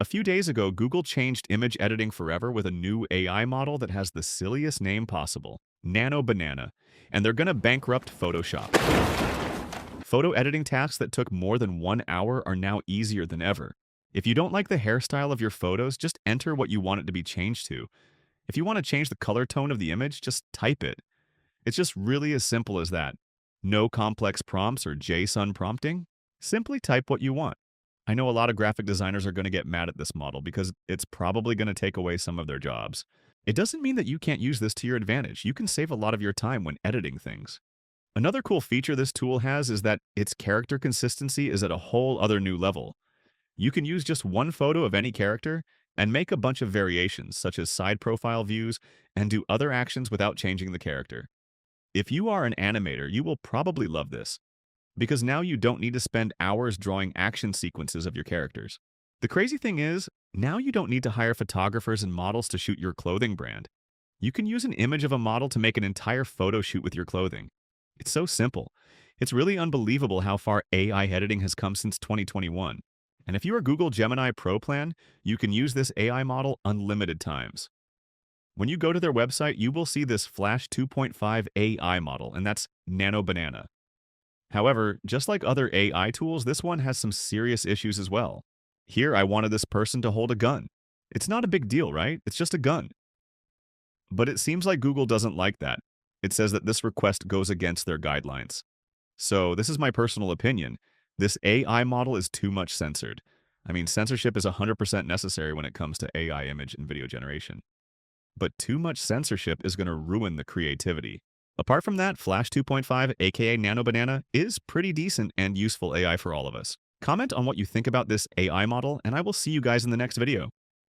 A few days ago, Google changed image editing forever with a new AI model that has the silliest name possible, Nano Banana, and they're going to bankrupt Photoshop. Photo editing tasks that took more than 1 hour are now easier than ever. If you don't like the hairstyle of your photos, just enter what you want it to be changed to. If you want to change the color tone of the image, just type it. It's just really as simple as that. No complex prompts or JSON prompting. Simply type what you want. I know a lot of graphic designers are going to get mad at this model because it's probably going to take away some of their jobs. It doesn't mean that you can't use this to your advantage. You can save a lot of your time when editing things. Another cool feature this tool has is that its character consistency is at a whole other new level. You can use just one photo of any character and make a bunch of variations, such as side profile views, and do other actions without changing the character. If you are an animator, you will probably love this, because now you don't need to spend hours drawing action sequences of your characters. The crazy thing is, now you don't need to hire photographers and models to shoot your clothing brand. You can use an image of a model to make an entire photo shoot with your clothing. It's so simple. It's really unbelievable how far AI editing has come since 2021. And if you are Google Gemini Pro plan, you can use this AI model unlimited times. When you go to their website, you will see this Flash 2.5 AI model, and that's Nano Banana. However, just like other AI tools, this one has some serious issues as well. Here, I wanted this person to hold a gun. It's not a big deal, right? It's just a gun. But it seems like Google doesn't like that. It says that this request goes against their guidelines. So, this is my personal opinion. This AI model is too much censored. I mean, censorship is 100% necessary when it comes to AI image and video generation. But too much censorship is going to ruin the creativity. Apart from that, Flash 2.5, aka Nano Banana, is pretty decent and useful AI for all of us. Comment on what you think about this AI model, and I will see you guys in the next video.